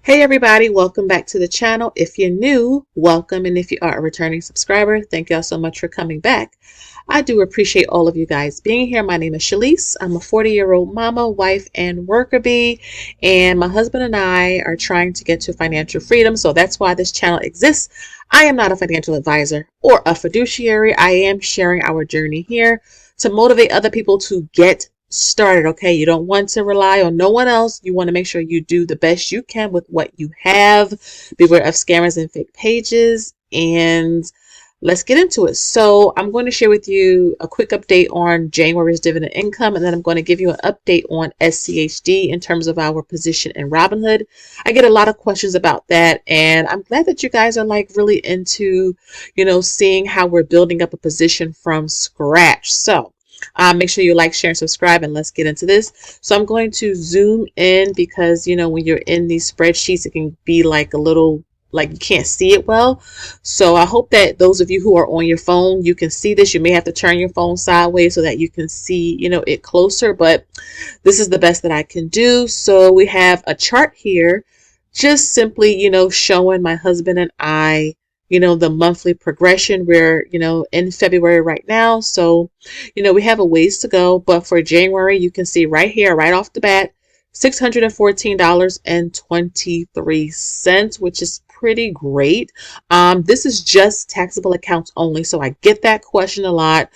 Hey everybody, welcome back to the channel. If you're new, welcome, and if you are a returning subscriber, thank y'all so much for coming back. I do appreciate all of you guys being here. My name is Shalise. I'm a 40-year-old mama, wife, and worker bee, and my husband and I are trying to get to financial freedom, so that's why this channel exists. I am not a financial advisor or a fiduciary. I am sharing our journey here to motivate other people to get started. Okay, you don't want to rely on no one else. You want to make sure you do the best you can with what you have. Beware of scammers and fake pages, and let's get into it. So I'm going to share with you a quick update on January's dividend income, and then I'm going to give you an update on SCHD in terms of our position in Robinhood. I get a lot of questions about that, and I'm glad that you guys are like really into, seeing how we're building up a position from scratch. So make sure you like, share, and subscribe, and let's get into this. So I'm going to zoom in because, when you're in these spreadsheets, it can be like a little, like you can't see it well. So I hope that those of you who are on your phone, you can see this. You may have to turn your phone sideways so that you can see, it closer, but this is the best that I can do. So we have a chart here, just simply, showing my husband and I, the monthly progression. We're, in February right now. So, we have a ways to go, but for January, you can see right here, right off the bat, $614.23, which is pretty great. This is just taxable accounts only. So I get that question a lot.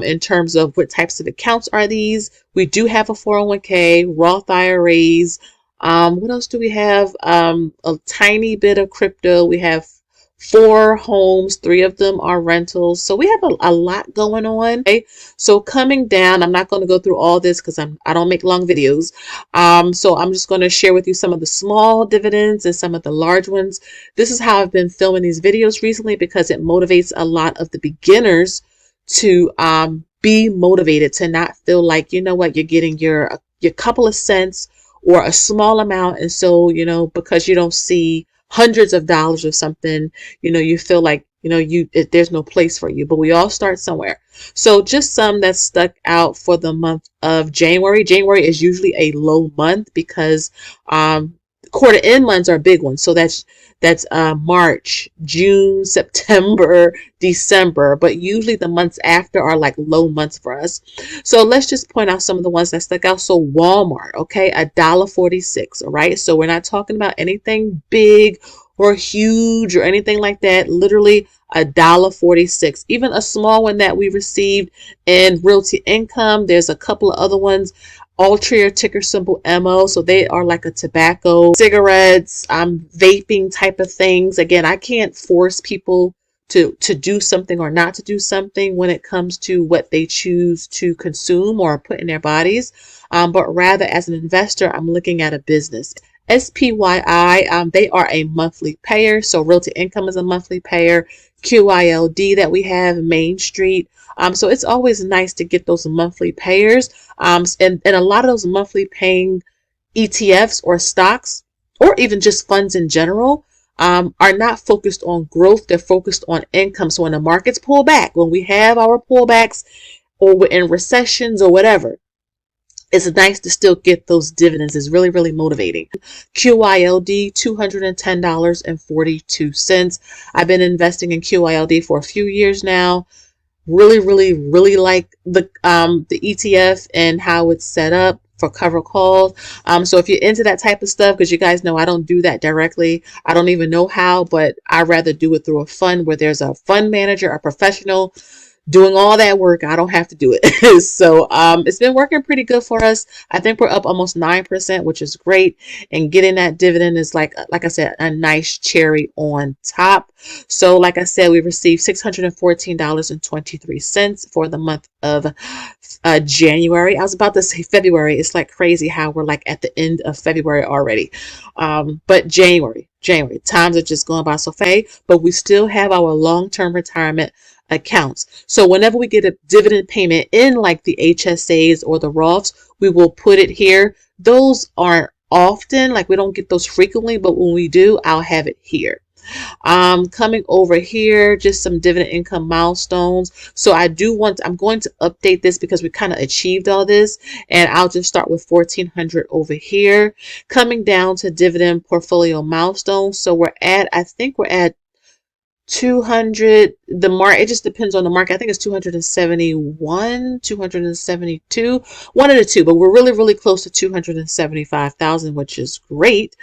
In terms of what types of accounts are these? We do have a 401k, Roth IRAs. What else do we have? A tiny bit of crypto. We have 4 homes, 3 of them are rentals. So we have a lot going on. Okay? So coming down, I'm not going to go through all this because I don't make long videos. So I'm just going to share with you some of the small dividends and some of the large ones. This is how I've been filming these videos recently because it motivates a lot of the beginners to be motivated, to not feel like, you're getting your couple of cents or a small amount. And so, because you don't see hundreds of dollars or something, you feel like, there's no place for you, but we all start somewhere. So just some that stuck out for the month of January. January is usually a low month because quarter end months are big ones. So that's March, June, September, December, but usually the months after are like low months for us. So let's just point out some of the ones that stuck out. So Walmart, okay, $1.46. All right. So we're not talking about anything big or huge or anything like that. Literally $1.46. Even a small one that we received in Realty Income. There's a couple of other ones. Altria, ticker symbol MO. So they are like a tobacco, cigarettes, vaping type of things. Again, I can't force people to do something or not to do something when it comes to what they choose to consume or put in their bodies. But rather as an investor, I'm looking at a business. SPYI, they are a monthly payer. So Realty Income is a monthly payer. QILD that we have, Main Street. So it's always nice to get those monthly payers. And a lot of those monthly paying ETFs or stocks, or even just funds in general, are not focused on growth. They're focused on income. So when the markets pull back, when we have our pullbacks or we're in recessions or whatever, it's nice to still get those dividends. It's really, really motivating. QILD, $210.42. I've been investing in QILD for a few years now. Really, really, really like the ETF and how it's set up for cover calls. So if you're into that type of stuff, because you guys know I don't do that directly. I don't even know how, but I'd rather do it through a fund where there's a fund manager, a professional doing all that work. I don't have to do it. So it's been working pretty good for us. I think we're up almost 9%, which is great. And getting that dividend is like I said, a nice cherry on top. So like I said, we received $614.23 for the month of January. I was about to say February. It's like crazy how we're like at the end of February already. But January, times are just going by so fast, but we still have our long-term retirement accounts. So whenever we get a dividend payment in like the HSAs or the Roths, we will put it here. Those aren't often, like we don't get those frequently, but when we do, I'll have it here. Coming over here, just some dividend income milestones. So I'm going to update this because we kind of achieved all this, and I'll just start with 1400 over here. Coming down to dividend portfolio milestones. So I think we're at 200. The mark, it just depends on the market. I think it's 271, 272, one of the two, but we're really close to 275,000, which is great.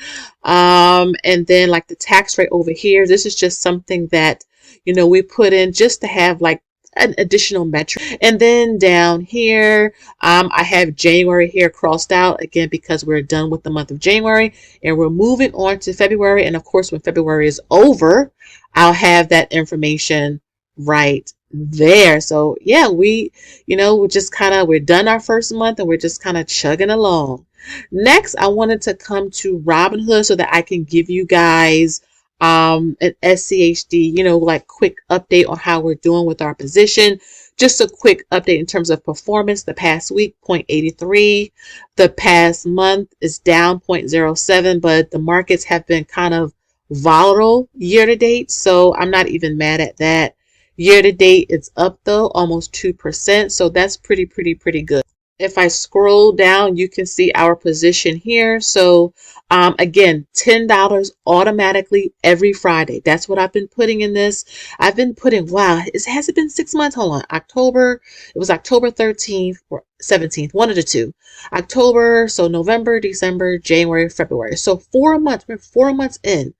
And then like the tax rate over here, this is just something that, we put in just to have like an additional metric. And then down here, I have January here crossed out again because we're done with the month of January and we're moving on to February. And of course, when February is over, I'll have that information right there. So yeah, we're done our first month and we're just kind of chugging along. Next, I wanted to come to Robinhood so that I can give you guys an SCHD, like quick update on how we're doing with our position. Just a quick update in terms of performance. The past week, 0.83. The past month is down 0.07, but the markets have been kind of volatile year to date, so I'm not even mad at that. Year to date, it's up though, almost 2%, so that's pretty good. If I scroll down, you can see our position here. So again, $10 automatically every Friday. That's what I've been putting in this. I've been putting, wow, has it been 6 months? Hold on. It was October 13th or 17th, one of the two. October, so November, December, January, February. So 4 months, we're 4 months in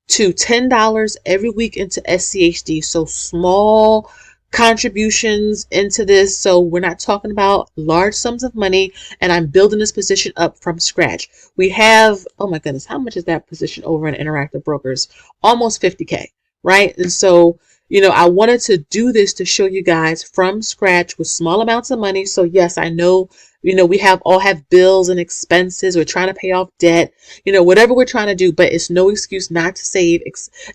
to $10 every week into SCHD. So small contributions into this. So we're not talking about large sums of money, and I'm building this position up from scratch. We have, oh my goodness, how much is that position over in Interactive Brokers? Almost 50K, right? And so, I wanted to do this to show you guys from scratch with small amounts of money. So yes, I know, we all have bills and expenses. We're trying to pay off debt, whatever we're trying to do, but it's no excuse not to save,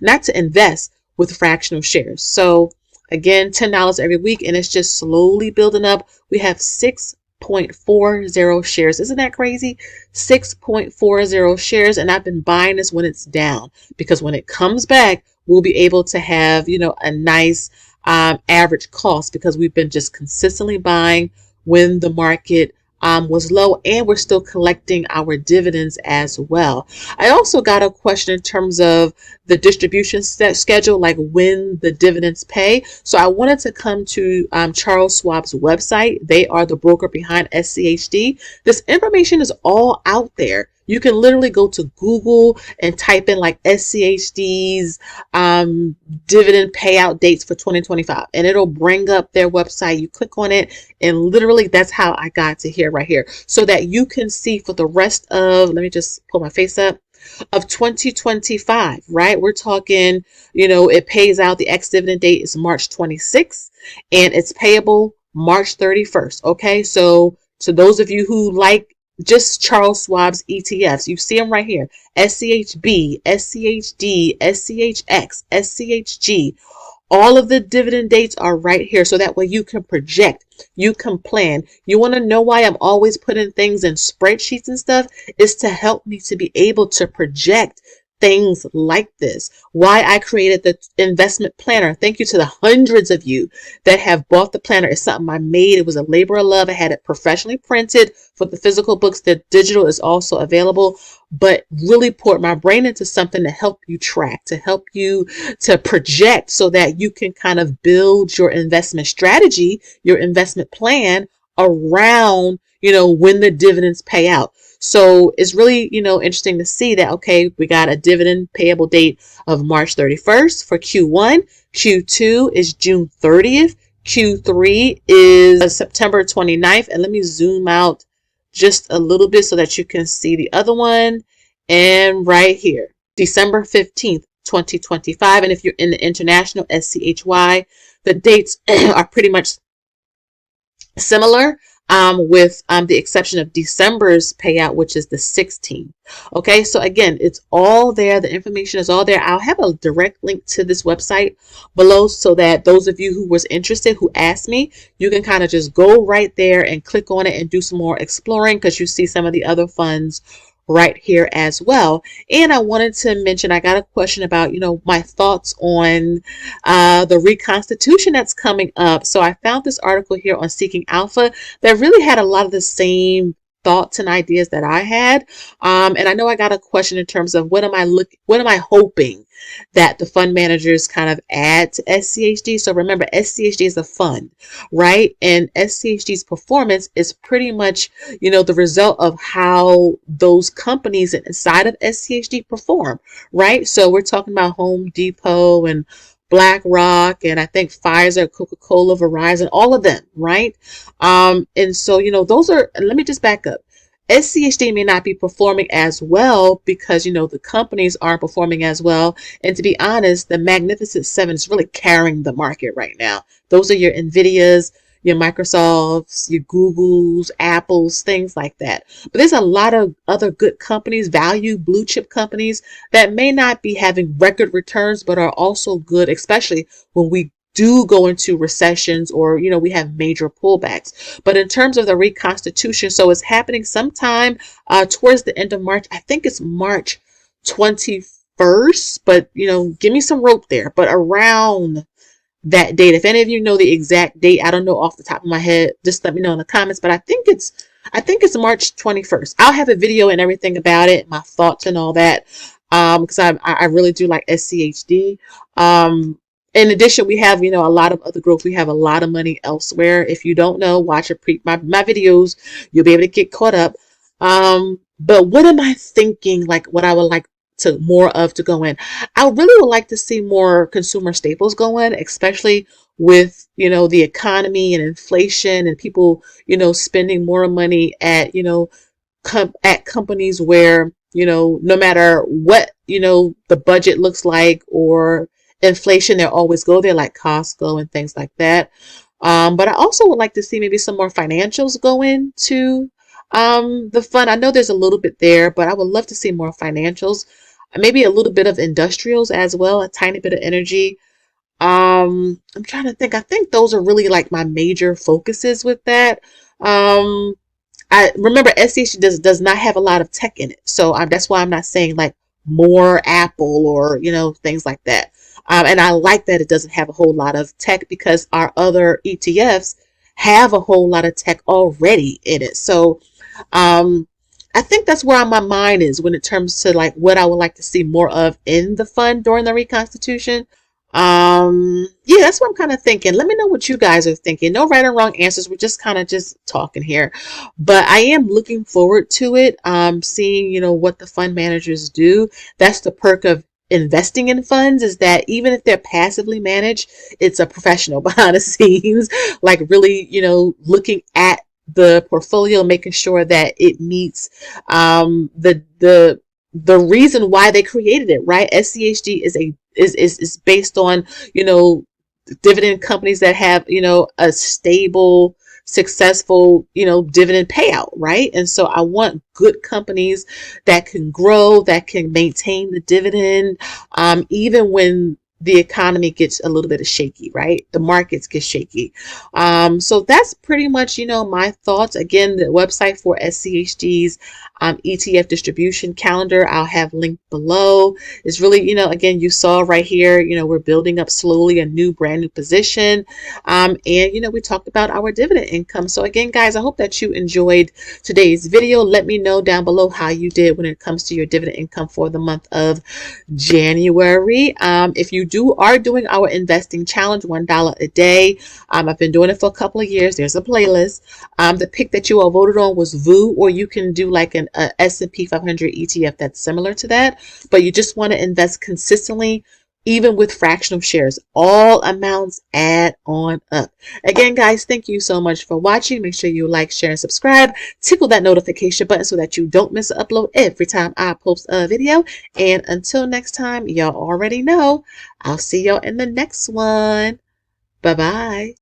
not to invest with fractional shares. So again, $10 every week, and it's just slowly building up. We have 6.40 shares. Isn't that crazy? 6.40 shares, and I've been buying this when it's down because when it comes back, we'll be able to have, a nice average cost because we've been just consistently buying when the market was low, and we're still collecting our dividends as well. I also got a question in terms of the distribution schedule, like when the dividends pay. So I wanted to come to Charles Schwab's website. They are the broker behind SCHD. This information is all out there. You can literally go to Google and type in like SCHD's dividend payout dates for 2025, and it'll bring up their website. You click on it, and literally that's how I got to here right here, so that you can see for the rest of, let me just pull my face up, of 2025, right? We're talking, it pays out, the ex-dividend date is March 26th, and it's payable March 31st. Okay, so to those of you who like just Charles Schwab's ETFs, you see them right here: SCHB, SCHD, SCHX, SCHG. All of the dividend dates are right here, so that way you can project, you can plan. You want to know why I'm always putting things in spreadsheets and stuff? Is to help me to be able to project things like this. Why I created the investment planner. Thank you to the hundreds of you that have bought the planner. It's something I made. It was a labor of love. I had it professionally printed for the physical books. The digital is also available, but really poured my brain into something to help you track, to help you to project, so that you can kind of build your investment strategy, your investment plan around, when the dividends pay out. So it's really, interesting to see that, okay, we got a dividend payable date of March 31st for Q1. Q2 is June 30th. Q3 is September 29th. And let me zoom out just a little bit so that you can see the other one. And right here, December 15th, 2025. And if you're in the international SCHY, the dates are pretty much similar. With the exception of December's payout, which is the 16th. Okay, so again, it's all there. The information is all there. I'll have a direct link to this website below, so that those of you who was interested, who asked me, you can kind of just go right there and click on it and do some more exploring, because you see some of the other funds right here as well. And I wanted to mention, I got a question about, my thoughts on the Reconstitution that's coming up. So I found this article here on Seeking Alpha that really had a lot of the same thoughts and ideas that I had. And I know I got a question in terms of what am I hoping that the fund managers kind of add to SCHD. So remember, SCHD is a fund, right? And SCHD's performance is pretty much, the result of how those companies inside of SCHD perform, right? So we're talking about Home Depot and BlackRock, and I think Pfizer, Coca-Cola, Verizon, all of them, right? And so, those are, let me just back up. SCHD may not be performing as well because, the companies aren't performing as well. And to be honest, the Magnificent Seven is really carrying the market right now. Those are your NVIDIAs, your Microsofts, your Googles, Apples, things like that. But there's a lot of other good companies, value blue chip companies that may not be having record returns, but are also good, especially when we do go into recessions or, we have major pullbacks. But in terms of the Reconstitution, so it's happening sometime towards the end of March. I think it's March 21st, but, give me some rope there. But around that date, if any of you know the exact date, I don't know off the top of my head, just let me know in the comments. But I think it's March 21st. I'll have a video and everything about it, my thoughts and all that, because I really do like SCHD. In addition, we have, a lot of other growth. We have a lot of money elsewhere. If you don't know, watch my videos. You'll be able to get caught up. But what am I thinking, like what I would like to more of to go in? I really would like to see more consumer staples go in, especially with, the economy and inflation and people, spending more money at, at companies where, no matter what, the budget looks like or inflation, they'll always go there, like Costco and things like that. But I also would like to see maybe some more financials go into the fund. I know there's a little bit there, but I would love to see more financials, maybe a little bit of industrials as well, a tiny bit of energy. I'm trying to think. I think those are really like my major focuses with that. I remember SCH does not have a lot of tech in it, so that's why I'm not saying like more Apple or things like that. And I like that it doesn't have a whole lot of tech because our other ETFs have a whole lot of tech already in it. So I think that's where my mind is when it comes to like what I would like to see more of in the fund during the Reconstitution. Yeah, that's what I'm kind of thinking. Let me know what you guys are thinking. No right or wrong answers. We're just kind of just talking here, but I am looking forward to it. Seeing, what the fund managers do. That's the perk of investing in funds, is that even if they're passively managed, it's a professional behind the scenes, like really, looking at the portfolio, making sure that it meets the reason why they created it, right? SCHD is based on, dividend companies that have, a stable, successful, dividend payout, right? And so I want good companies that can grow, that can maintain the dividend, even when the economy gets a little bit of shaky, right? The markets get shaky. So that's pretty much, my thoughts. Again, the website for SCHD's ETF distribution calendar, I'll have linked below. It's really, again, you saw right here, we're building up slowly a brand new position. And, we talked about our dividend income. So again, guys, I hope that you enjoyed today's video. Let me know down below how you did when it comes to your dividend income for the month of January. If you are doing our investing challenge, $1 a day. I've been doing it for a couple of years. There's a playlist. The pick that you all voted on was VU, or you can do like an S&P 500 ETF that's similar to that, but you just want to invest consistently, even with fractional shares. All amounts add on up. Again, guys, thank you so much for watching. Make sure you like, share, and subscribe. Tickle that notification button so that you don't miss an upload every time I post a video. And until next time, y'all already know, I'll see y'all in the next one. Bye-bye.